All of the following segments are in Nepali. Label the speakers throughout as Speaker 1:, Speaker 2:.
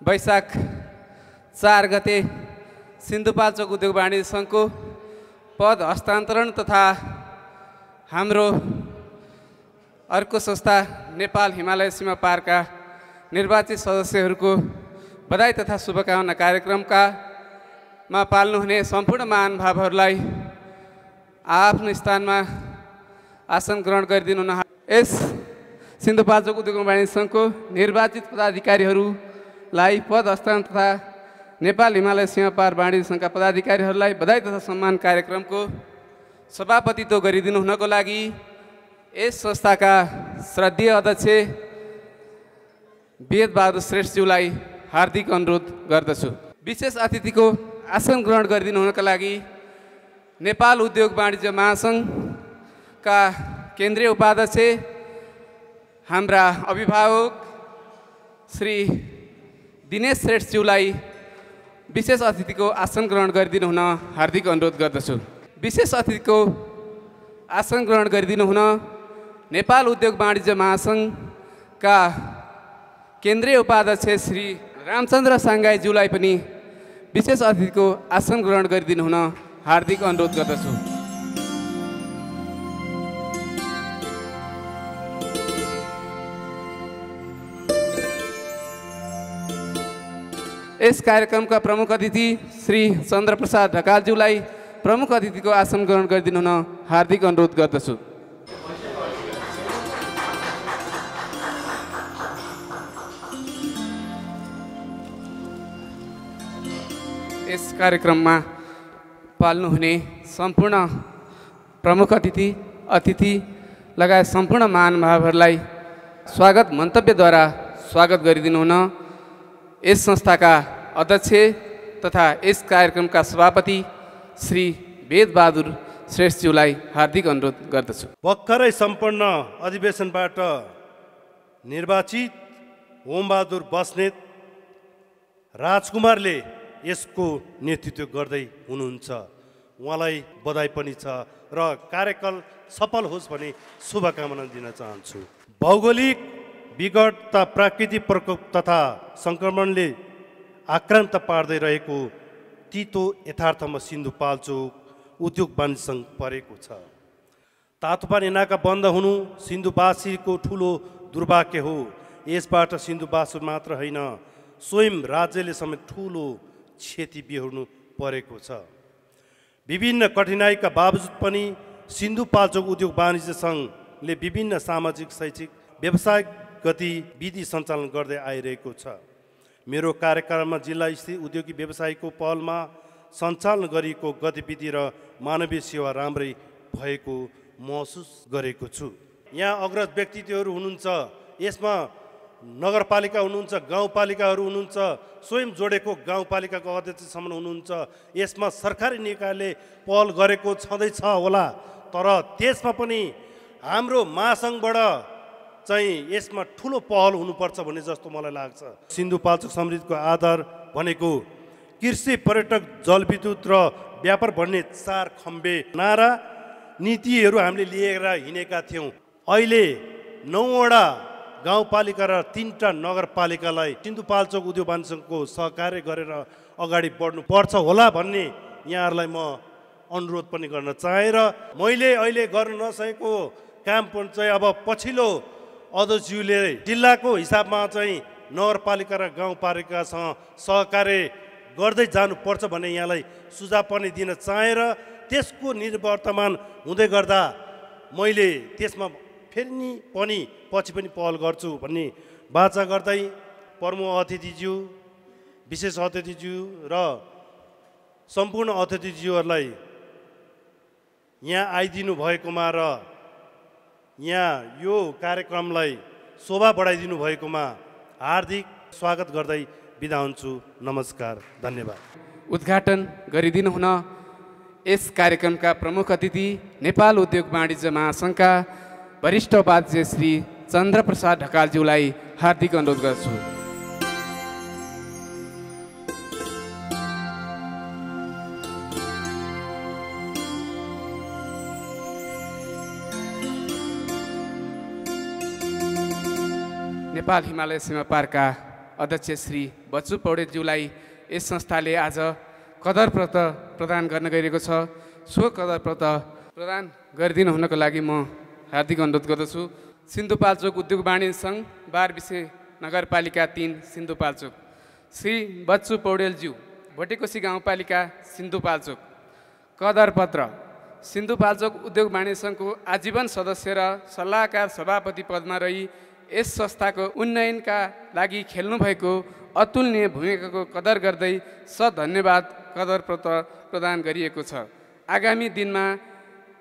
Speaker 1: वैशाख 4 गते सिन्धुपाल्चोक उद्योग वाणिज्य सङ्घको पद हस्तान्तरण तथा हाम्रो अर्को संस्था नेपाल हिमालय सीमा पारका निर्वाचित सदस्यहरूको बधाई तथा शुभकामना कार्यक्रममा पाल्नुहुने सम्पूर्ण महानुभावहरूलाई आफ्नो स्थानमा आसन ग्रहण गरिदिनु हुन यस सिन्धुपाल्चोक उद्योग वाणिज्य सङ्घको निर्वाचित पदाधिकारीहरूलाई पद हस्तान्तरण तथा नेपाल हिमालय सीमा पार वाणिज्य सङ्घका पदाधिकारीहरूलाई बधाई तथा सम्मान कार्यक्रमको सभापतित्व गरिदिनु हुनको लागि यस संस्थाका श्रद्धेय अध्यक्ष वेदबहादुर श्रेष्ठज्यूलाई हार्दिक अनुरोध गर्दछु। विशेष अतिथिको आसन ग्रहण गरिदिनु हुनका लागि नेपाल उद्योग वाणिज्य महासङ्घका केन्द्रीय उपाध्यक्ष हाम्रा अभिभावक श्री दिनेश श्रेष्ठज्यूलाई विशेष अतिथिको आसन ग्रहण गरिदिनु हुन हार्दिक अनुरोध गर्दछु। विशेष अतिथिको आसन ग्रहण गरिदिनु हुन नेपाल उद्योग वाणिज्य महासङ्घका केन्द्रीय उपाध्यक्ष श्री रामचन्द्र साङ्गाईज्यूलाई पनि विशेष अतिथिको आसन ग्रहण गरिदिनु हुन हार्दिक अनुरोध गर्दछु। यस कार्यक्रमका प्रमुख अतिथि श्री चन्द्रप्रसाद ढकालज्यूलाई प्रमुख अतिथिको आसन ग्रहण गरिदिनु हुन हार्दिक अनुरोध गर्दछु। यस कार्यक्रममा पाल्नुहुने सम्पूर्ण प्रमुख अतिथि लगायत सम्पूर्ण महानुभावहरूलाई स्वागत मन्तव्यद्वारा स्वागत गरिदिनु हुन यस संस्थाका अध्यक्ष तथा यस कार्यक्रमका सभापति श्री वेदबहादुर श्रेष्ठज्यूलाई हार्दिक अनुरोध गर्दछु।
Speaker 2: भर्खरै सम्पन्न अधिवेशनबाट निर्वाचित ओमबहादुर बस्नेत राजकुमारले यसको नेतृत्व गर्दै हुनुहुन्छ। उहाँलाई बधाई पनि छ र कार्यकाल सफल होस् भन्ने शुभकामना दिन चाहन्छु। भौगोलिक विगत तथा प्राकृतिक प्रकोप तथा सङ्क्रमणले आक्रान्त पार्दै रहेको तितो यथार्थमा सिन्धुपाल्चोक उद्योग वाणिज्य सङ्घ परेको छ। तातोपानी नाका बन्द हुनु सिन्धुवासीको ठुलो दुर्भाग्य हो। यसबाट सिन्धुवासी मात्र होइन स्वयं राज्यले समेत ठुलो क्षति बिहोर्नु परेको छ। विभिन्न कठिनाइका बावजुद पनि सिन्धुपाल्चोक उद्योग वाणिज्य सङ्घले विभिन्न सामाजिक शैक्षिक व्यावसायिक गतिविधि सञ्चालन गर्दै आइरहेको छ। मेरो कार्यकालमा जिल्ला स्थित उद्योगी व्यवसायको पहलमा सञ्चालन गरिएको गतिविधि र मानवीय सेवा राम्रै भएको महसुस गरेको छु। यहाँ अग्रज व्यक्तित्वहरू हुनुहुन्छ, यसमा नगरपालिका हुनुहुन्छ, गाउँपालिकाहरू हुनुहुन्छ, स्वयं जोडेको गाउँपालिकाको अध्यक्षसम्म हुनुहुन्छ। यसमा सरकारी निकायले पहल गरेको छँदैछ होला, तर त्यसमा पनि हाम्रो महासङ्घबाट चाहिँ यसमा ठुलो पहल हुनुपर्छ भन्ने जस्तो मलाई लाग्छ। सिन्धुपाल्चोक समृद्धिको आधार भनेको कृषि, पर्यटक, जलविद्युत र व्यापार भन्ने 4 खम्बे नारा नीतिहरू हामीले लिएर हिँडेका थियौँ। अहिले 9वटा गाउँपालिका र 3टा नगरपालिकालाई सिन्धुपाल्चोक उद्योग वाणिज्य सङ्घको सहकार्य गरेर अगाडि बढ्नुपर्छ होला भन्ने यहाँहरूलाई म अनुरोध पनि गर्न चाहेँ। र मैले अहिले गर्न नसकेको काम पनि चाहिँ अब पछिल्लो अध्यक्षज्यूले जिल्लाको हिसाबमा चाहिँ नगरपालिका र गाउँपालिकासँग सहकार्य गर्दै जानुपर्छ भन्ने यहाँलाई सुझाव पनि दिन चाहेँ। र त्यसको निर्वर्तमान हुँदै गर्दा मैले त्यसमा फेरि पनि पछि पनि पहल गर्छु भन्ने वाचा गर्दै प्रमुख अतिथिज्यू, विशेष अतिथिज्यू र सम्पूर्ण अतिथिज्यूहरूलाई यहाँ आइदिनु भएकोमा र यहाँ यो कार्यक्रमलाई शोभा बढाइदिनु भएकोमा हार्दिक स्वागत गर्दै बिदा हुन्छु। नमस्कार, धन्यवाद।
Speaker 1: उद्घाटन गरिदिनु हुन यस कार्यक्रमका प्रमुख अतिथि नेपाल उद्योग वाणिज्य महासङ्घका वरिष्ठ उपाध्यक्ष श्री चन्द्रप्रसाद ढकालज्यूलाई हार्दिक अनुरोध गर्छु। नेपाल हिमालय सीमा पारका अध्यक्ष श्री बच्चु पौडेलज्यूलाई यस संस्थाले आज कदरपत्र प्रदान गर्न गइरहेको छ। सो कदरपत्र प्रदान गरिदिनु हुनको लागि म हार्दिक अनुरोध गर्दछु। सिन्धुपाल्चोक उद्योग वाणिज्य सङ्घ बारबिसे नगरपालिका 3 सिन्धुपाल्चोक श्री बच्चु पौडेलज्यू भोटेकोसी गाउँपालिका सिन्धुपाल्चोक कदरपत्र सिन्धुपाल्चोक उद्योग वाणिज्य सङ्घको आजीवन सदस्य र सल्लाहकार सभापति पदमा रही यस संस्थाको उन्नयनका लागि खेल्नुभएको अतुलनीय भूमिकाको कदर गर्दै धन्यवाद कदरपत्र प्रदान गरिएको छ। आगामी दिनमा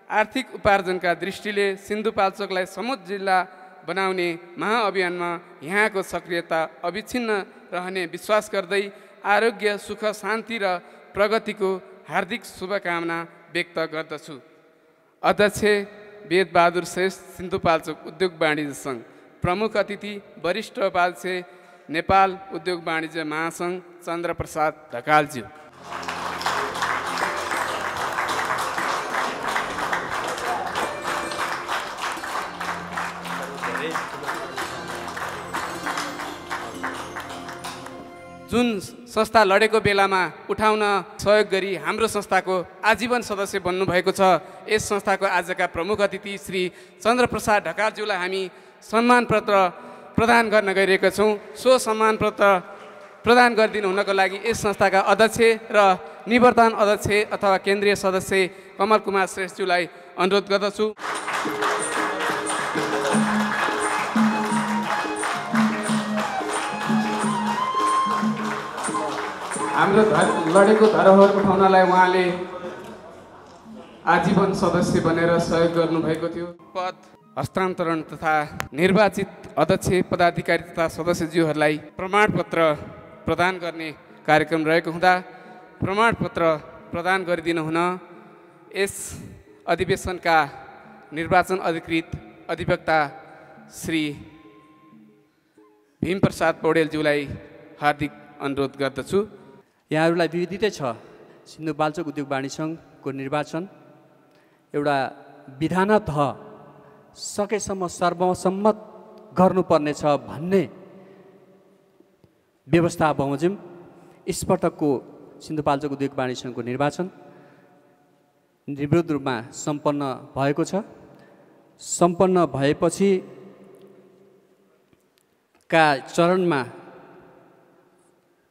Speaker 1: आर्थिक उपार्जनका दृष्टिले सिन्धुपाल्चोकलाई समुद्र जिल्ला बनाउने महाअभियानमा यहाँको सक्रियता अविच्छिन्न रहने विश्वास गर्दै आरोग्य, सुख, शान्ति र प्रगतिको हार्दिक शुभकामना व्यक्त गर्दछु। अध्यक्ष वेदबहादुर श्रेष्ठ सिन्धुपाल्चोक उद्योग वाणिज्य सङ्घ। प्रमुख अतिथि वरिष्ठ उपाध्यक्ष नेपाल उद्योग वाणिज्य महासङ्घ चन्द्रप्रसाद ढकालज्यू। जुन संस्था लडेको बेलामा उठाउन सहयोग गरी हाम्रो संस्थाको आजीवन सदस्य बन्नुभएको छ, यस संस्थाको आजका प्रमुख अतिथि श्री चन्द्रप्रसाद ढकालज्यूलाई हामी सम्मान पत्र प्रदान गर्न गइरहेका छौँ। सो सम्मान पत्र प्रदान गरिदिनु हुनको लागि यस संस्थाका अध्यक्ष र निवर्तमान अध्यक्ष अथवा केन्द्रीय सदस्य कमल कुमार श्रेष्ठज्यूलाई अनुरोध गर्दछु। हाम्रो लडेको धरोहर उठाउनलाई उहाँले आजीवन सदस्य बनेर सहयोग गर्नुभएको थियो। पद हस्तान्तरण तथा निर्वाचित अध्यक्ष, पदाधिकारी तथा सदस्यज्यूहरूलाई प्रमाणपत्र प्रदान गर्ने कार्यक्रम रहेको हुँदा प्रमाणपत्र प्रदान गरिदिनु हुन यस अधिवेशनका निर्वाचन अधिकृत अधिवक्ता श्री भीमप्रसाद पौडेलज्यूलाई हार्दिक अनुरोध गर्दछु।
Speaker 3: यहाँहरूलाई विदितै छ, सिन्धुपाल्चोक उद्योग वाणिज्य सङ्घको निर्वाचन एउटा विधानतः सकेसम्म सर्वसम्मत गर्नुपर्नेछ भन्ने व्यवस्था बमोजिम यसपटकको सिन्धुपाल्चोक उद्योग वाणिज्य सङ्घको निर्वाचन निर्विरोध रूपमा सम्पन्न भएको छ। सम्पन्न भएपछि का चरणमा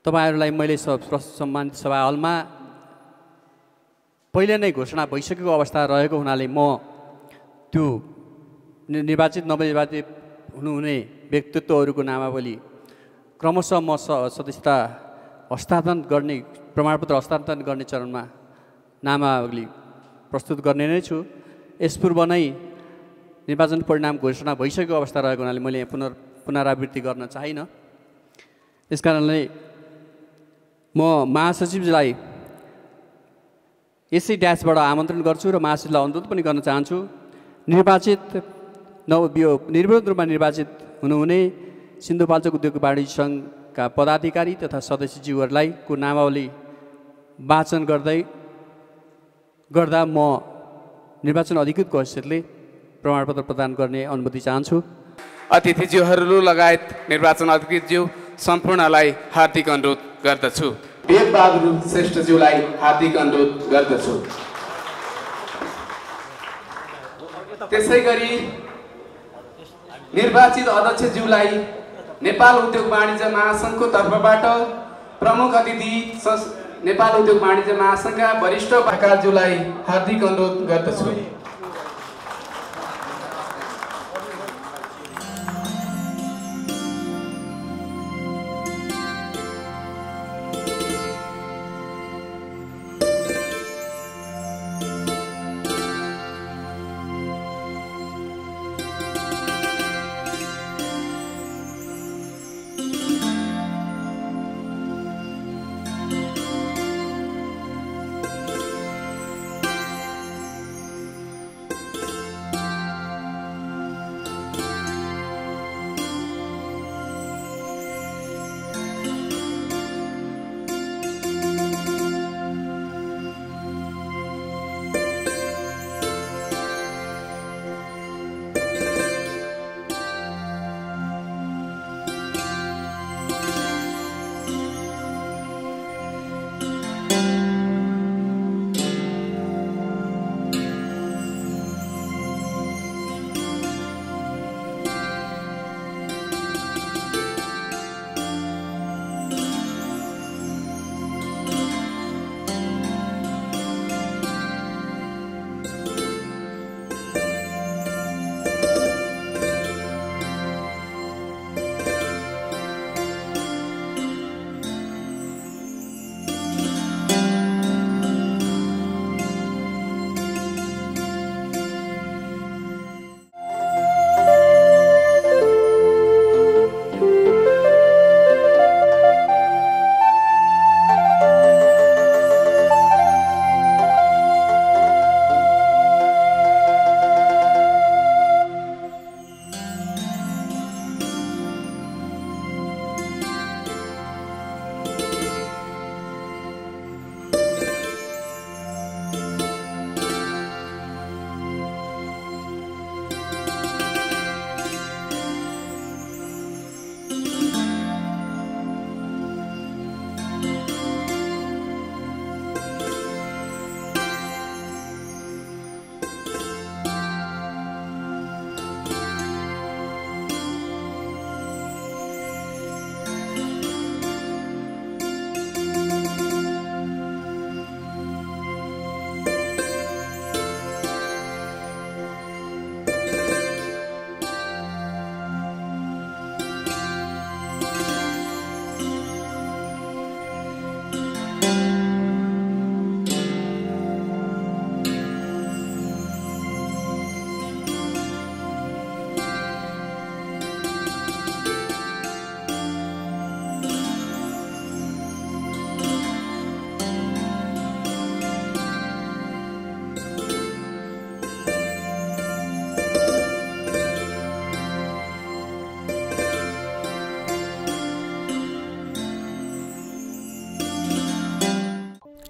Speaker 3: तपाईहरूलाई मैले सम्मानित सभा हलमा पहिले नै घोषणा भइसकेको अवस्था रहेको हुनाले म त्यो निर्वाचित नवनिर्वाचित हुनुहुने व्यक्तित्वहरूको नामावली क्रमशः म सदस्यता हस्तान्तरण गर्ने प्रमाणपत्र हस्तान्तरण गर्ने चरणमा नामावली प्रस्तुत गर्ने नै छु। यसपूर्व नै निर्वाचन परिणाम घोषणा भइसकेको अवस्था रहेको हुनाले मैले पुनरावृत्ति गर्न चाहिनँ। त्यस कारणले म महासचिवजीलाई यसै ड्यासबाट आमन्त्रण गर्छु र महासचिवलाई अनुरोध पनि गर्न चाहन्छु, निर्वाचित निर्विरोध रूपमा निर्वाचित हुनुहुने सिन्धुपाल्चोक उद्योग वाणिज्य सङ्घका पदाधिकारी तथा सदस्यज्यूहरूलाई को नामावली वाचन गर्दा म निर्वाचन अधिकृतको हैसियतले प्रमाणपत्र प्रदान गर्ने अनुमति चाहन्छु।
Speaker 1: अतिथिज्यूहरू लगायत निर्वाचन अधिकृतज्यू सम्पूर्णलाई हार्दिक अनुरोध गर्दछु। वेदबहादुर श्रेष्ठज्यूलाई हार्दिक अनुरोध गर्दछु। त्यसै गरी निर्वाचित अध्यक्षज्यूलाई नेपाल उद्योग वाणिज्य महासङ्घको तर्फबाट प्रमुख अतिथि नेपाल उद्योग वाणिज्य महासङ्घका वरिष्ठ पत्रकारज्यूलाई हार्दिक अनुरोध गर्दछु।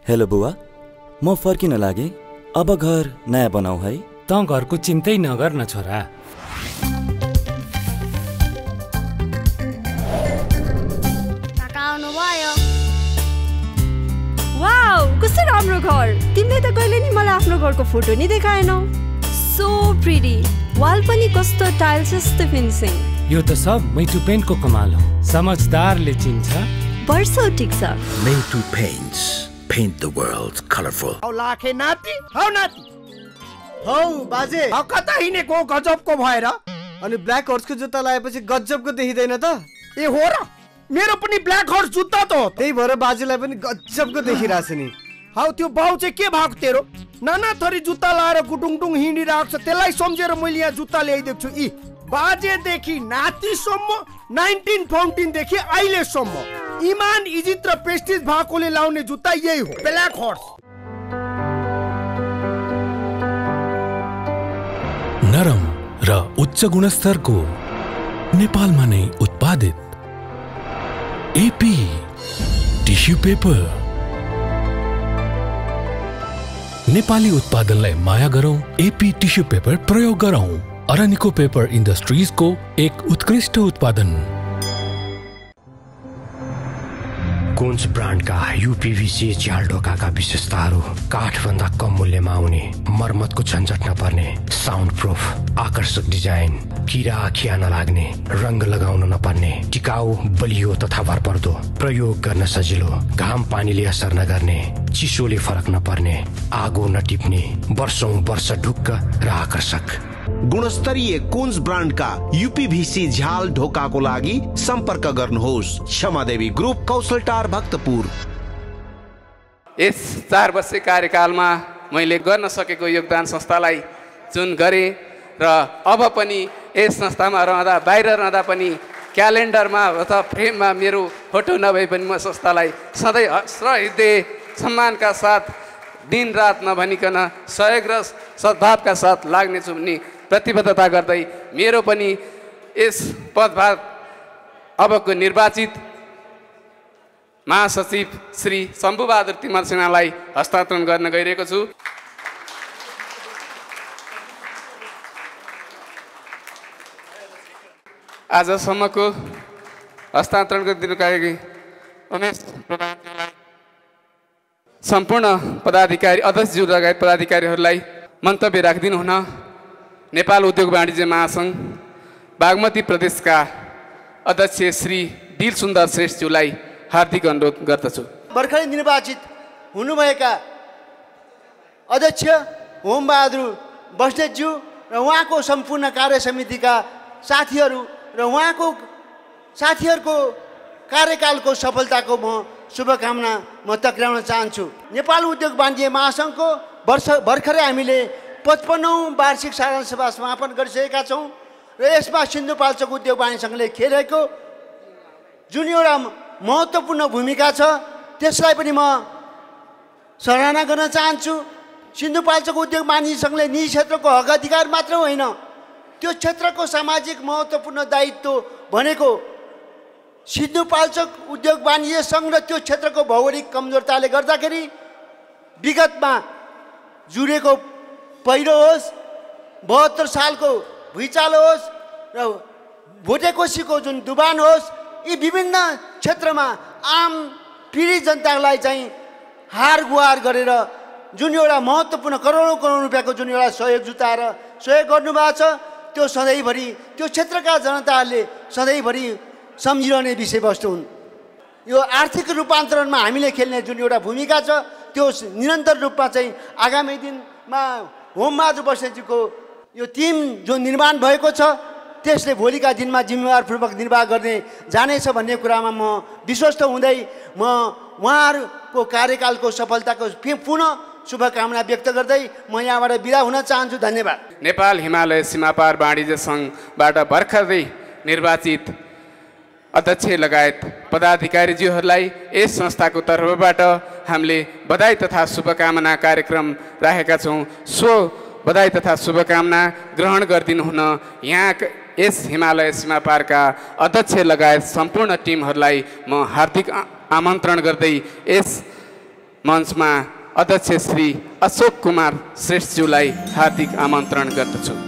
Speaker 4: हेलो बुवा, म फर्किन लागे। अब घर नयाँ बनाऊ है।
Speaker 5: त घरको चिन्तै नगर न छोरा।
Speaker 6: वाउ, कस्तो राम्रो घर। तिमीले त कहिले नि मलाई आफ्नो घरको फोटो नि देखाएनौ। So pretty. वाल पनि कस्तो टाइल्स जस्तो फिनिसिङ।
Speaker 5: यो त सब मैटु पेन्टको कमाल हो। समझदारले चिन्छ।
Speaker 6: वर्षौ ठिक छ।
Speaker 7: Meitu Paints. Paint the world colorful.
Speaker 8: औ लाखे नाति, हौ नाति। हौ बाजे, हौ कता हिँडेको गजबको भएर?
Speaker 9: अनि ब्ल्याक हर्सको जुत्ता लगाएपछि गजबको देखिदैन त?
Speaker 8: ए हो र? मेरो पनि ब्ल्याक हर्स जुत्ता त हो।
Speaker 9: त्यही भएर बाजेलाई पनि गजबको देखिरहेछ नि।
Speaker 8: हौ त्यो बाउ चाहिँ के भएको तेरो? नाना थरी जुत्ता लाएर गुटुङटुङ हिँडिरहेको छ। त्यसलाई सम्झेर मैले यहाँ जुत्ता ल्याइदिएको छु। यी बाजेदेखि नातिसम्म 1914 देखि अहिलेसम्म इमान इज्जत र प्रेस्टिज भएकोले लाउने जुत्ता यही हो, ब्ल्याक हर्स।
Speaker 10: नरम र उच्च गुणस्तरको नेपालमा नै उत्पादित एपी टिस्यु पेपर। नेपाली उत्पादनलाई माया गरौँ, एपी टिस्यु पेपर प्रयोग गरौँ। अरनिको पेपर इन्डस्ट्रिजको एक उत्कृष्ट उत्पादन।
Speaker 7: कुन्स ब्रान्डका यूपीवीसी झ्याल ढोकाका विशेषताहरू काठभन्दा कम मूल्यमा आउने, मर्मतको झन्झट नपर्ने, साउन्ड प्रुफ, आकर्षक डिजाइन, किरा खिया नलाग्ने, रंग लगाउन नपर्ने, टिकाउ, बलियो तथा भरपर्दो, प्रयोग गर्न सजिलो, घाम पानीले असर नगर्ने, चिसोले फरक नपर्ने, आगो नटिप्ने, वर्षौं वर्ष ढुक्क र आकर्षक।
Speaker 11: गुणस्तरीय कुन्स ब्रान्डका यूपीभीसी झ्याल ढोकाको लागि सम्पर्क गर्नुहोस्। क्षमादेवी ग्रुप, कौशलटार, भक्तपुर।
Speaker 1: यस 4 वर्षे कार्यकालमा मैले गर्न सकेको योगदान संस्थालाई जुन गरेँ र अब पनि यस संस्थामा रहँदा, बाहिर रहँदा पनि क्यालेन्डरमा अथवा फ्रेममा मेरो फोटो नभए पनि म संस्थालाई सधैँ हृदय सम्मानका साथ दिनरात नभनिकन सहयोग र सद्भावका साथ लाग्नेछु भन्ने प्रतिबद्धता गर्दै मेरो पनि यस पदभार अबको निर्वाचित महासचिव श्री शम्भुबहादुर तिमल सिन्हालाई हस्तान्तरण गर्न गइरहेको छु। आजसम्मको हस्तान्तरण गरिदिनुका लागि सम्पूर्ण पदाधिकारी, अध्यक्षज्यू लगायत पदाधिकारीहरूलाई मन्तव्य राखिदिनु हुन नेपाल उद्योग वाणिज्य महासङ्घ बागमती प्रदेशका अध्यक्ष श्री दिल सुन्दर श्रेष्ठज्यूलाई हार्दिक अनुरोध गर्दछु।
Speaker 8: भर्खरै निर्वाचित हुनुभएका अध्यक्ष होमबहादुर बस्नेतज्यू र उहाँको सम्पूर्ण कार्य समितिका साथीहरू र उहाँको साथीहरूको कार्यकालको सफलताको म शुभकामना टक्राउन चाहन्छु। नेपाल उद्योग वाणिज्य महासङ्घको भर्खरै हामीले 55औं वार्षिक साधारण सभा समापन गरिसकेका छौँ र यसमा सिन्धुपाल्चोक उद्योग वाणिज्य सङ्घले खेलेको जुन एउटा महत्त्वपूर्ण भूमिका छ त्यसलाई पनि म सराहना गर्न चाहन्छु। सिन्धुपाल्चोक उद्योग वाणिज्य सङ्घले निजी क्षेत्रको हक अधिकार मात्र होइन, त्यो क्षेत्रको सामाजिक महत्त्वपूर्ण दायित्व भनेको सिन्धुपाल्चोक उद्योग वाणिज्य सङ्घ र त्यो क्षेत्रको भौगोलिक कमजोरताले गर्दाखेरि विगतमा जुरेको पहिरो होस्, 72 सालको भुइँचालो होस् र भोटेकोसीको जुन डुबान होस्, यी विभिन्न क्षेत्रमा आम पीडित जनतालाई चाहिँ हार गुहार गरेर जुन एउटा महत्त्वपूर्ण करोडौँ रुपियाँको जुन एउटा सहयोग जुटाएर सहयोग गर्नुभएको छ, त्यो सधैँभरि त्यो क्षेत्रका जनताहरूले सधैँभरि सम्झिरहने विषयवस्तु हुन्। यो आर्थिक रूपान्तरणमा हामीले खेल्ने जुन एउटा भूमिका छ त्यो निरन्तर रूपमा चाहिँ आगामी दिनमा होमबहादुर बस्नेतज्यूको यो टिम जो निर्माण भएको छ त्यसले भोलिका दिनमा जिम्मेवारपूर्वक निर्वाह गर्ने जानेछ भन्ने कुरामा म विश्वस्त हुँदै म उहाँहरूको कार्यकालको सफलताको पुनः शुभकामना व्यक्त गर्दै म यहाँबाट बिदा हुन चाहन्छु। धन्यवाद।
Speaker 1: नेपाल हिमालय सीमापार वाणिज्य सङ्घबाट भर्खरै निर्वाचित अध्यक्ष लगायत पदाधिकारीज्यूहरूलाई यस संस्थाको तर्फबाट हामीले बधाई तथा शुभकामना कार्यक्रम राखेका छौँ। सो बधाई तथा शुभकामना ग्रहण गरिदिनु हुन यहाँ यस हिमालय सीमापारका अध्यक्ष लगायत सम्पूर्ण टिमहरूलाई म हार्दिक आमन्त्रण गर्दै यस मञ्चमा अध्यक्ष श्री अशोक कुमार श्रेष्ठज्यूलाई हार्दिक आमन्त्रण गर्दछु।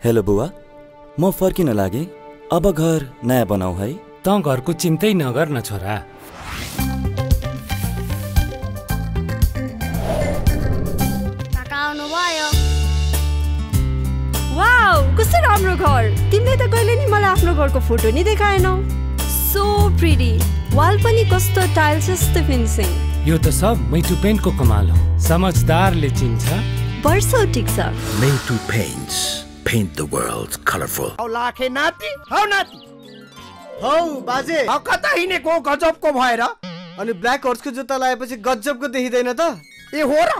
Speaker 4: हेलो बुवा, म फर्किन लागे। अब घर नयाँ बनाऊ है।
Speaker 5: त घरको चिन्तै नगर न छोरा।
Speaker 6: वाउ, कस्तो राम्रो घर। तिमीले त कहिले नि मलाई आफ्नो घरको फोटो नि देखाएनौ। So pretty. वाल पनि कस्तो टाइल्स जस्तो फिनिसिङ।
Speaker 5: यो त सब मैटु पेन्टको कमाल हो। समझदारले चिन्छ।
Speaker 6: वर्षौ ठिक छ।
Speaker 12: मैटु paints paint the world colorful.
Speaker 9: औ लाखे नाति, हौ नाति। हौ बाजे, हौ कता हिनेको गजबको भएर। अनि ब्ल्याक हर्सको जुत्ता लगाएपछि गजबको देखिदैन त? ए हो र,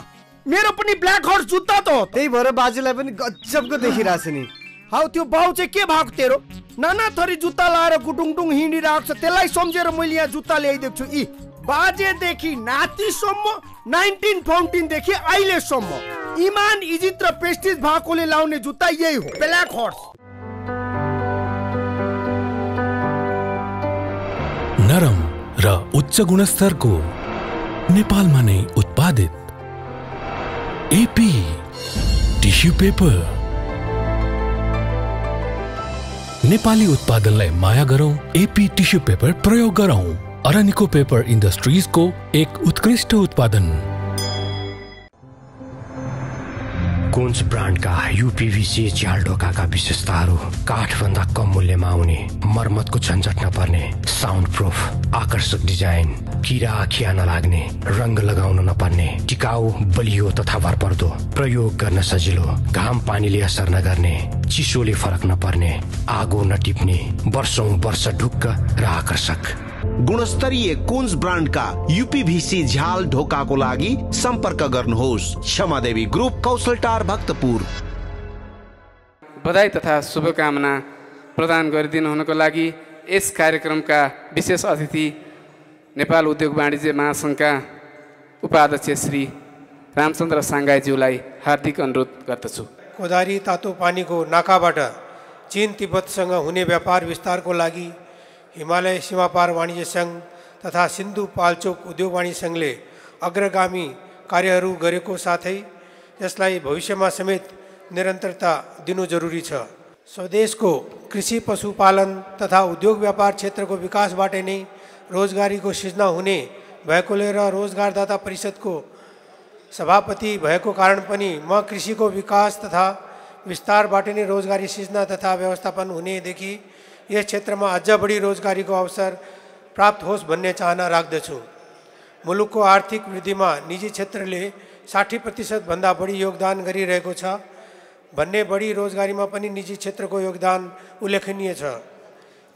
Speaker 9: मेरो पनि ब्ल्याक हर्स जुत्ता त हो। त्यही भएर बाजेलाई पनि गजबको देखिरहेछ नि। हौ त्यो बाउ चाहिँ के भएको तेरो? नाना थरी जुत्ता लाएर गुटुङटुङ हिँडिरहेको छ। त्यसलाई सम्झेर मैले यहाँ जुत्ता ल्याइदिएको छु। यी बाजेदेखि नातिसम्म 1914 देखि अहिलेसम्म इमान इज्जत र प्रेस्टिज भएकोले लाउने जुत्ता यही हो, ब्ल्याक हर्स।
Speaker 10: नरम र उच्च गुणस्तरको नेपालमा नै उत्पादित एपी टिस्यु पेपर। नेपाली उत्पादनलाई माया गरौँ, एपी टिस्यु पेपर प्रयोग गरौँ। अरानिको पेपर इन्डस्ट्रिजको एक उत्कृष्ट उत्पादन।
Speaker 7: कोन्स ब्रान्डका यूपीवीसी झ्याल ढोकाका विशेषताहरू काठभन्दा कम मूल्यमा आउने, मर्मतको झन्झट नपर्ने, साउन्ड प्रुफ, आकर्षक डिजाइन, किरा खिया नलाग्ने, रंग लगाउन नपर्ने, टिकाउ, बलियो तथा भरपर्दो, प्रयोग गर्न सजिलो, घाम पानीले असर नगर्ने, चिसोले फरक नपर्ने, आगो नटिप्ने, वर्षौं वर्ष ढुक्क र आकर्षक।
Speaker 11: गुणस्तरीय कोन्स ब्रान्डका यूपीभीसी झ्याल ढोकाको लागि सम्पर्क गर्नुहोस्। क्षमादेवी ग्रुप, कौशलटार, भक्तपुर।
Speaker 1: बधाई तथा शुभकामना प्रदान गरिदिनु हुनको लागि यस कार्यक्रमका विशेष अतिथि नेपाल उद्योग वाणिज्य महासङ्घका उपाध्यक्ष श्री रामचन्द्र साङ्गाईज्यूलाई हार्दिक अनुरोध गर्दछु।
Speaker 13: कोदारी तातो पानीको नाकाबाट चीन तिब्बतसँग हुने व्यापार विस्तारको लागि हिमालय सीमापार वाणिज्य सङ्घ तथा सिन्धुपाल्चोक उद्योग वाणिज्य सङ्घले अग्रगामी कार्यहरू गरेको साथै यसलाई भविष्यमा समेत निरन्तरता दिनु जरुरी छ। स्वदेशको कृषि पशुपालन तथा उद्योग व्यापार क्षेत्रको विकासबाट नै रोजगारीको सृजना हुने भएकोले र रोजगारदाता परिषदको सभापति भएको कारण पनि म कृषिको विकास तथा विस्तारबाट नै रोजगारी सृजना तथा व्यवस्थापन हुनेदेखि यस क्षेत्रमा अझ बढी रोजगारीको अवसर प्राप्त होस् भन्ने चाहना राख्दछु। मुलुकको आर्थिक वृद्धिमा निजी क्षेत्रले 60% भन्दा बढी योगदान गरिरहेको छ भन्ने बढी रोजगारीमा पनि निजी क्षेत्रको योगदान उल्लेखनीय छ।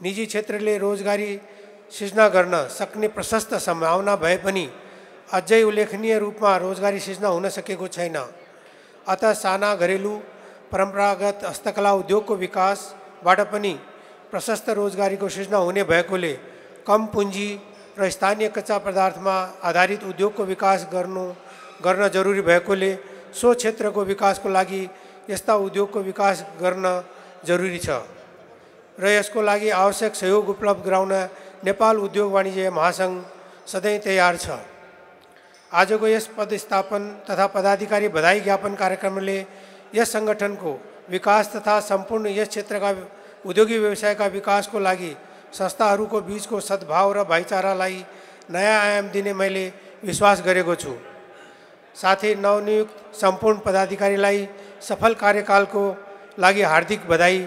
Speaker 13: निजी क्षेत्रले रोजगारी सृजना गर्न सक्ने प्रशस्त सम्भावना भए पनि अझै उल्लेखनीय रूपमा रोजगारी सृजना हुन सकेको छैन। अतः साना घरेलु परम्परागत हस्तकला उद्योगको विकासबाट पनि प्रशस्त रोजगारीको सृजना हुने भएकोले कम पुँजी र स्थानीय कच्चा पदार्थमा आधारित उद्योगको विकास गर्न जरुरी भएकोले सो क्षेत्रको विकासको लागि यस्ता उद्योगको विकास गर्न जरुरी छ र यसको लागि आवश्यक सहयोग उपलब्ध गराउन नेपाल उद्योग वाणिज्य महासङ्घ सधैँ तयार छ। आजको यस पदस्थापन तथा पदाधिकारी बधाई ज्ञापन कार्यक्रमले यस सङ्गठनको विकास तथा सम्पूर्ण यस क्षेत्रका उद्योगी व्यवसायका विकासको लागि संस्थाहरूको बीचको सद्भाव र भाइचारालाई नयाँ आयाम दिने मैले विश्वास गरेको छु। साथै नवनियुक्त सम्पूर्ण पदाधिकारीलाई सफल कार्यकालको लागि हार्दिक बधाई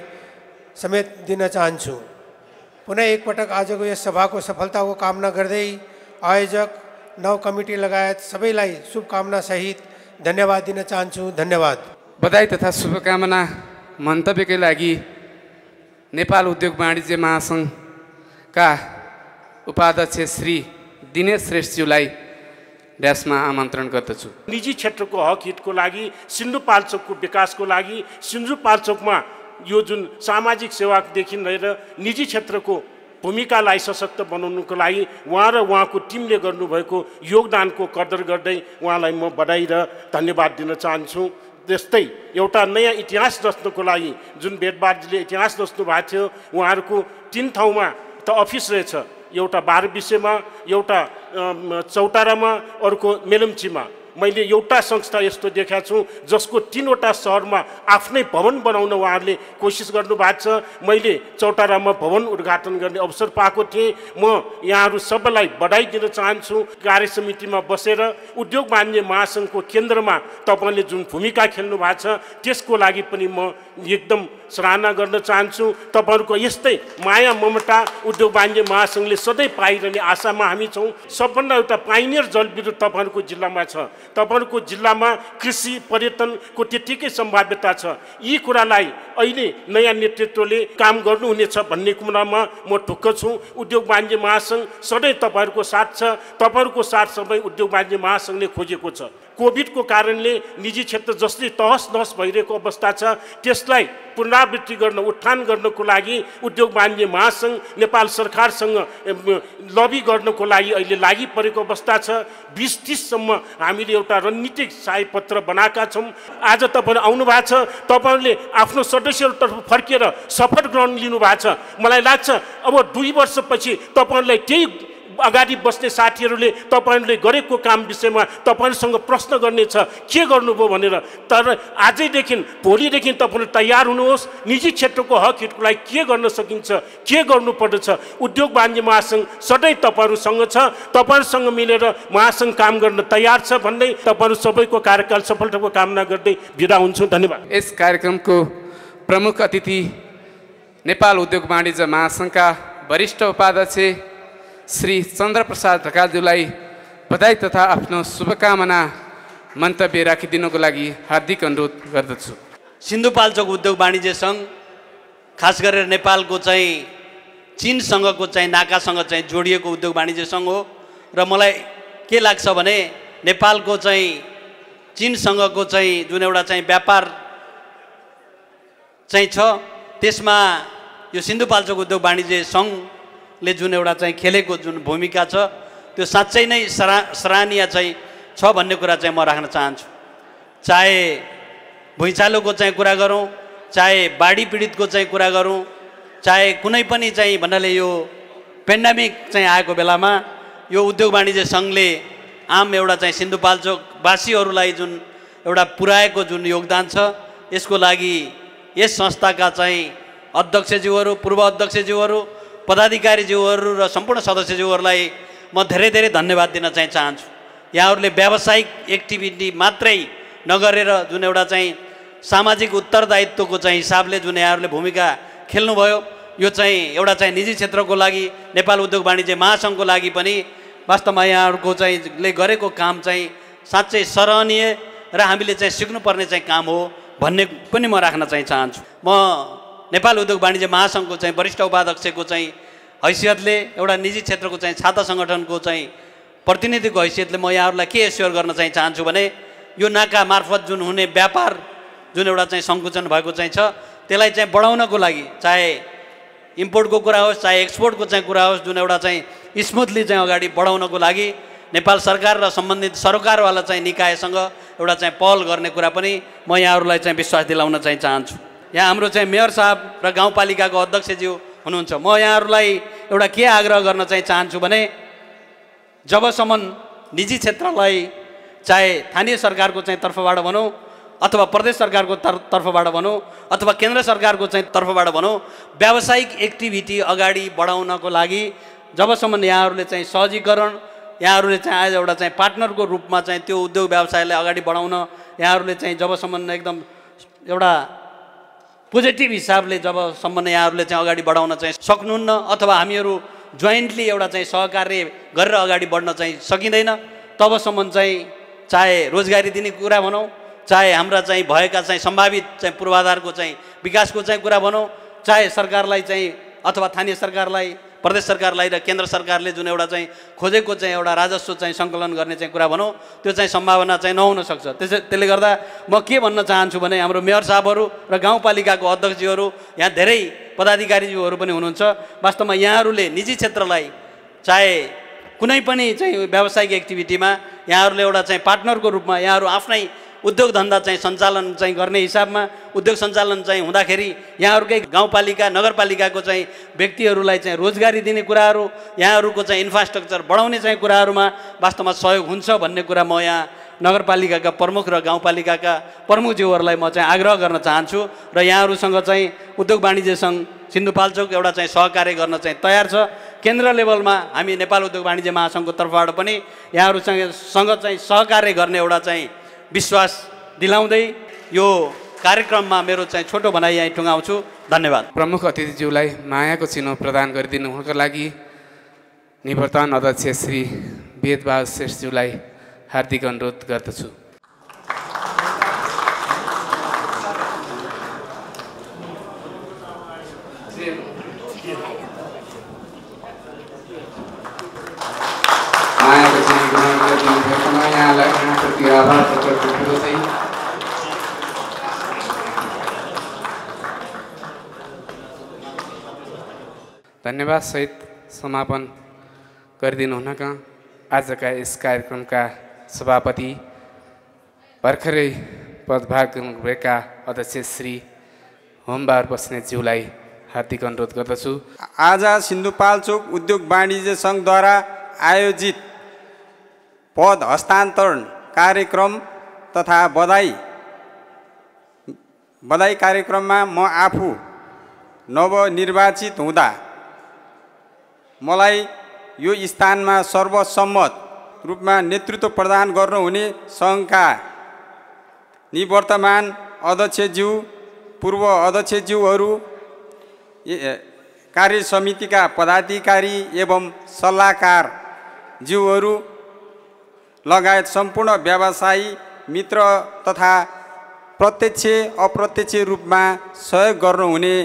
Speaker 13: समेत दिन चाहन्छु। पुनः एकपटक आजको यस सभाको सफलताको कामना गर्दै आयोजक नव कमिटी लगायत सबैलाई शुभकामना सहित धन्यवाद दिन चाहन्छु। धन्यवाद।
Speaker 1: बधाई तथा शुभकामना मन्तव्यकै लागि नेपाल उद्योग वाणिज्य महासङ्घका उपाध्यक्ष श्री दिनेश श्रेष्ठज्यूलाई ड्यासमा आमन्त्रण गर्दछु।
Speaker 14: निजी क्षेत्रको हक हितको लागि सिन्धुपाल्चोकको विकासको लागि सिन्धुपाल्चोकमा यो जुन सामाजिक सेवादेखि लिएर निजी क्षेत्रको भूमिकालाई सशक्त बनाउनुको लागि उहाँ र उहाँको टिमले गर्नुभएको योगदानको कदर गर्दै उहाँलाई म बधाई र धन्यवाद दिन चाहन्छु। त्यस्तै एउटा नयाँ इतिहास रच्नको लागि जुन वेदबारजीले इतिहास रच्नु भएको थियो, उहाँहरूको 3 ठाउँमा त अफिस रहेछ, एउटा 12 विषयमा, एउटा चौतारामा, अर्को मेलम्चीमा। मैले एउटा संस्था यस्तो देखाएको छु जसको 3वटा सहरमा आफ्नै भवन बनाउन उहाँहरूले कोसिस गर्नुभएको छ। मैले चौतारामा भवन उद्घाटन गर्ने अवसर पाएको थिएँ। म यहाँहरू सबैलाई बधाई दिन चाहन्छु। कार्य समितिमा बसेर उद्योग वाणिज्य महासङ्घको केन्द्रमा तपाईँले जुन भूमिका खेल्नु भएको छ त्यसको लागि पनि म एकदम सराहना गर्न चाहन्छु। तपाईँहरूको यस्तै माया ममता उद्योग वाणिज्य महासङ्घले सधैँ पाइरहने आशामा हामी छौँ। सबभन्दा एउटा पाइनियर जलविद्युत तपाईँहरूको जिल्लामा छ। तपाईँहरूको जिल्लामा कृषि पर्यटनको त्यत्तिकै सम्भाव्यता छ। यी कुरालाई अहिले नयाँ नेतृत्वले काम गर्नुहुनेछ भन्ने कुरामा म ढुक्क छु। उद्योग वाणिज्य महासङ्घ सधैँ तपाईँहरूको साथ छ। तपाईँहरूको साथ सबै उद्योग वाणिज्य महासङ्घले खोजेको छ। कोभिडको कारणले निजी क्षेत्र जसले तहस नहस भइरहेको अवस्था छ त्यसलाई पुनरावृत्ति गर्न उत्थान गर्नको लागि उद्योग वाणिज्य महासङ्घ नेपाल सरकारसँग लबी गर्नको लागि अहिले लागि परेको अवस्था छ। 2030 सम्म हामीले एउटा रणनीतिक सहायपत्र बनाएका छौँ। आज तपाईँहरू आउनु भएको छ, तपाईँहरूले आफ्नो सदस्यहरूतर्फ फर्केर शपथ ग्रहण लिनुभएको छ। मलाई लाग्छ अब 2 वर्षपछि तपाईँहरूलाई त्यही अगाडि बस्ने साथीहरूले तपाईँहरूले गरेको काम विषयमा तपाईँहरूसँग प्रश्न गर्नेछ के गर्नुभयो भनेर। तर आजैदेखि भोलिदेखि तपाईँहरू तयार हुनुहोस्। निजी क्षेत्रको हक हितको लागि के गर्न सकिन्छ, के गर्नुपर्दछ, उद्योग वाणिज्य महासङ्घ सधैँ तपाईँहरूसँग छ। तपाईँहरूसँग मिलेर महासङ्घ काम गर्न तयार छ भन्दै तपाईँहरू सबैको कार्यकाल सफलताको कामना गर्दै बिदा हुन्छु। धन्यवाद।
Speaker 1: यस कार्यक्रमको प्रमुख अतिथि नेपाल उद्योग वाणिज्य महासङ्घका वरिष्ठ उपाध्यक्ष श्री चन्द्रप्रसाद ढकालज्यूलाई बधाई तथा आफ्नो शुभकामना मन्तव्य राखिदिनुको लागि हार्दिक अनुरोध गर्दछु।
Speaker 15: सिन्धुपाल्चोक उद्योग वाणिज्य सङ्घ खास गरेर नेपालको चाहिँ चीनसँगको चाहिँ नाकासँग चाहिँ जोडिएको उद्योग वाणिज्य सङ्घ हो र मलाई के लाग्छ भने नेपालको चाहिँ चीनसँगको चाहिँ जुन एउटा चाहिँ व्यापार चाहिँ छ त्यसमा यो सिन्धुपाल्चोक उद्योग वाणिज्य सङ्घले जुन एउटा चाहिँ खेलेको जुन भूमिका छ त्यो साँच्चै नै सराहनीय चाहिँ छ भन्ने कुरा चाहिँ म राख्न चाहन्छु। चाहे भुइँचालोको चाहिँ कुरा गरौँ, चाहे बाढी पीडितको चाहिँ कुरा गरौँ, चाहे कुनै पनि चाहिँ भन्नाले यो पेन्डामिक चाहिँ आएको बेलामा यो उद्योग वाणिज्य सङ्घले आम एउटा चाहिँ सिन्धुपाल्चोकवासीहरूलाई जुन एउटा पुर्याएको जुन योगदान छ यसको लागि यस संस्थाका चाहिँ अध्यक्षज्यूहरू, पूर्व अध्यक्षज्यूहरू, पदाधिकारीज्यूहरू र सम्पूर्ण सदस्यज्यूहरूलाई म धेरै धेरै धन्यवाद दिन चाहिँ चाहन्छु। यहाँहरूले व्यावसायिक एक्टिभिटी मात्रै नगरेर जुन एउटा चाहिँ सामाजिक उत्तरदायित्वको चाहिँ हिसाबले जुन यहाँहरूले भूमिका खेल्नुभयो यो चाहिँ एउटा चाहिँ निजी क्षेत्रको लागि नेपाल उद्योग वाणिज्य महासङ्घको लागि पनि वास्तवमा यहाँहरूको चाहिँ ले गरेको काम चाहिँ साँच्चै सराहनीय र हामीले चाहिँ सिक्नुपर्ने चाहिँ काम हो भन्ने पनि म राख्न चाहिँ चाहन्छु। म नेपाल उद्योग वाणिज्य महासङ्घको चाहिँ वरिष्ठ उपाध्यक्षको चाहिँ हैसियतले एउटा निजी क्षेत्रको चाहिँ छाता सङ्गठनको चाहिँ प्रतिनिधिको हैसियतले म यहाँहरूलाई के एस्योर गर्न चाहिँ चाहन्छु भने यो नाका मार्फत जुन हुने व्यापार जुन एउटा चाहिँ सङ्कुचन भएको चाहिँ छ त्यसलाई चाहिँ बढाउनको लागि चाहे इम्पोर्टको कुरा होस् चाहे एक्सपोर्टको चाहिँ कुरा होस् जुन एउटा चाहिँ स्मुथली चाहिँ अगाडि बढाउनको लागि नेपाल सरकार र सम्बन्धित सरकारवाला चाहिँ निकायसँग एउटा चाहिँ पहल गर्ने कुरा पनि म यहाँहरूलाई चाहिँ विश्वास दिलाउन चाहिँ चाहन्छु। यहाँ हाम्रो चाहिँ मेयर साहब र गाउँपालिकाको अध्यक्षज्यू हुनुहुन्छ। म यहाँहरूलाई एउटा के आग्रह गर्न चाहिँ चाहन्छु भने जबसम्म निजी क्षेत्रलाई चाहे स्थानीय सरकारको चाहिँ तर्फबाट भनौँ अथवा प्रदेश सरकारको तर्फबाट भनौँ अथवा केन्द्र सरकारको चाहिँ तर्फबाट भनौँ व्यावसायिक एक्टिभिटी अगाडि बढाउनको लागि जबसम्म यहाँहरूले चाहिँ सहजीकरण यहाँहरूले चाहिँ आज एउटा चाहिँ पार्टनरको रूपमा चाहिँ त्यो उद्योग व्यवसायलाई अगाडि बढाउन यहाँहरूले चाहिँ जबसम्म एकदम एउटा पोजिटिभ हिसाबले जबसम्म यहाँहरूले चाहिँ अगाडि बढाउन चाहिँ सक्नुहुन्न अथवा हामीहरू जोइन्टली एउटा चाहिँ सहकार्य गरेर अगाडि बढ्न चाहिँ सकिँदैन तबसम्म चाहिँ चाहे रोजगारी दिने कुरा भनौँ चाहे हाम्रा चाहिँ भएका चाहिँ सम्भावित चाहिँ पूर्वाधारको चाहिँ विकासको चाहिँ कुरा भनौँ चाहे सरकारलाई चाहिँ अथवा स्थानीय सरकारलाई प्रदेश सरकारलाई र केन्द्र सरकारले जुन एउटा चाहिँ खोजेको चाहिँ एउटा राजस्व चाहिँ सङ्कलन गर्ने चाहिँ कुरा भनौँ त्यो चाहिँ सम्भावना चाहिँ नहुन सक्छ। त्यसले गर्दा म के भन्न चाहन्छु भने हाम्रो मेयर साहबहरू र गाउँपालिकाको अध्यक्षज्यूहरू यहाँ धेरै पदाधिकारीज्यूहरू पनि हुनुहुन्छ। वास्तवमा यहाँहरूले निजी क्षेत्रलाई चाहे कुनै पनि चाहिँ व्यावसायिक एक्टिभिटीमा यहाँहरूले एउटा चाहिँ पार्टनरको रूपमा यहाँहरू आफ्नै उद्योग धन्दा चाहिँ सञ्चालन चाहिँ गर्ने हिसाबमा उद्योग सञ्चालन चाहिँ हुँदाखेरि यहाँहरूकै गाउँपालिका नगरपालिकाको चाहिँ व्यक्तिहरूलाई चाहिँ रोजगारी दिने कुराहरू यहाँहरूको चाहिँ इन्फ्रास्ट्रक्चर बढाउने चाहिँ कुराहरूमा वास्तवमा सहयोग हुन्छ भन्ने कुरा म यहाँ नगरपालिकाका प्रमुख र गाउँपालिकाका प्रमुखज्यूहरूलाई म चाहिँ आग्रह गर्न चाहन्छु र यहाँहरूसँग चाहिँ उद्योग वाणिज्य सङ्घ सिन्धुपाल्चोक एउटा चाहिँ सहकार्य गर्न चाहिँ तयार छ। केन्द्र लेभलमा हामी नेपाल उद्योग वाणिज्य महासङ्घको तर्फबाट पनि यहाँहरूसँग चाहिँ सहकार्य गर्ने एउटा चाहिँ विश्वास दिलाउँदै यो कार्यक्रममा मेरो चाहिँ छोटो भनाइ यहाँ टुङ्गाउँछु। धन्यवाद।
Speaker 1: प्रमुख अतिथिज्यूलाई मायाको चिनो प्रदान गरिदिनुको लागि निवर्तमान अध्यक्ष श्री वेदबहादुर श्रेष्ठज्यूलाई हार्दिक अनुरोध गर्दछु। मायाको चिनो ग्रहण गरिदिनुभएकोमा यहाँलाई यहाँप्रति आभार प्रकट गर्दै धन्यवाद सहित समापन गरिदिनु हुनका आजका यस कार्यक्रमका सभापति भर्खरै पदभार गर्नुभएका अध्यक्ष श्री होमबहादुर बस्नेतज्यूलाई हार्दिक अनुरोध गर्दछु।
Speaker 16: आज सिन्धुपाल्चोक उद्योग वाणिज्य सङ्घद्वारा आयोजित पद हस्तान्तरण कार्यक्रम तथा बधाई कार्यक्रममा म आफू नवनिर्वाचित हुँदा मलाई यो स्थानमा सर्वसम्मत रूपमा नेतृत्व प्रदान गर्नुहुने सङ्घका निवर्तमान अध्यक्षज्यू पूर्व अध्यक्षज्यूहरू कार्य समितिका पदाधिकारी एवं सल्लाहकार ज्यूहरू लगायत सम्पूर्ण व्यवसायी मित्र तथा प्रत्यक्ष अप्रत्यक्ष रूपमा सहयोग गर्नुहुने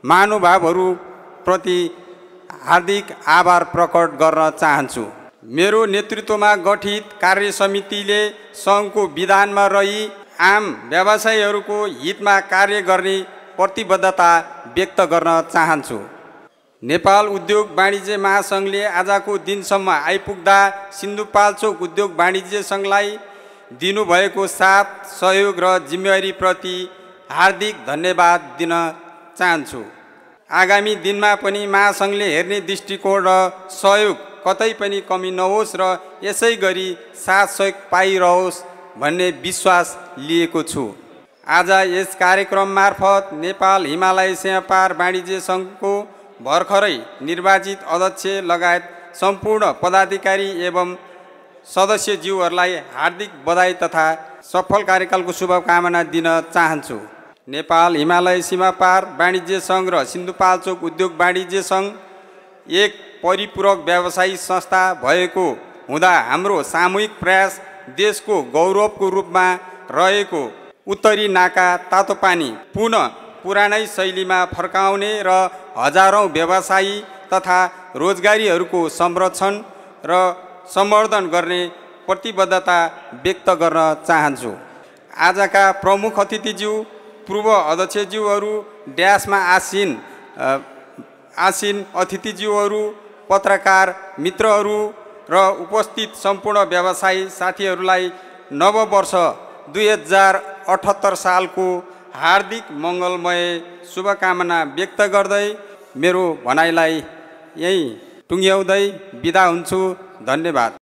Speaker 16: महानुभावहरूप्रति हार्दिक आभार प्रकट गर्न चाहन्छु। मेरो नेतृत्वमा गठित कार्य समितिले सङ्घको विधानमा रही आम व्यवसायीहरूको हितमा कार्य गर्ने प्रतिबद्धता व्यक्त गर्न चाहन्छु। नेपाल उद्योग वाणिज्य महासङ्घले आजको दिनसम्म आइपुग्दा सिन्धुपाल्चोक उद्योग वाणिज्य सङ्घलाई दिनुभएको साथ सहयोग र जिम्मेवारीप्रति हार्दिक धन्यवाद दिन चाहन्छु। आगामी दिनमा पनि महासङ्घले हेर्ने दृष्टिकोण र सहयोग कतै पनि कमी नहोस् र यसै गरी साथ सहयोग पाइरहोस् भन्ने विश्वास लिएको छु। आज यस कार्यक्रम मार्फत नेपाल हिमालय सीमापार वाणिज्य सङ्घको भर्खरै निर्वाचित अध्यक्ष लगायत सम्पूर्ण पदाधिकारी एवं सदस्यज्यूहरूलाई हार्दिक बधाई तथा सफल कार्यकालको शुभकामना दिन चाहन्छु। नेपाल हिमालय सीमापार वाणिज्य सङ्घ र सिन्धुपाल्चोक उद्योग वाणिज्य सङ्घ एक परिपूरक व्यावसायिक संस्था भएको हुँदा हाम्रो सामूहिक प्रयास देशको गौरवको रूपमा रहेको उत्तरी नाका तातोपानी पुनः पुरानै शैलीमा फर्काउने र हजारौँ व्यवसायी तथा रोजगारीहरूको संरक्षण र सम्वर्धन गर्ने प्रतिबद्धता व्यक्त गर्न चाहन्छु। आजका प्रमुख अतिथिज्यू, पूर्व अध्यक्षज्यूहरू, ड्यासमा आसीन अतिथिज्यूहरू, पत्रकार मित्रहरू र उपस्थित सम्पूर्ण व्यवसायी साथीहरूलाई नववर्ष 2078 सालको हार्दिक मङ्गलमय शुभकामना व्यक्त गर्दै मेरो भनाइलाई यही टुङ्ग्याउँदै बिदा हुन्छु। धन्यवाद।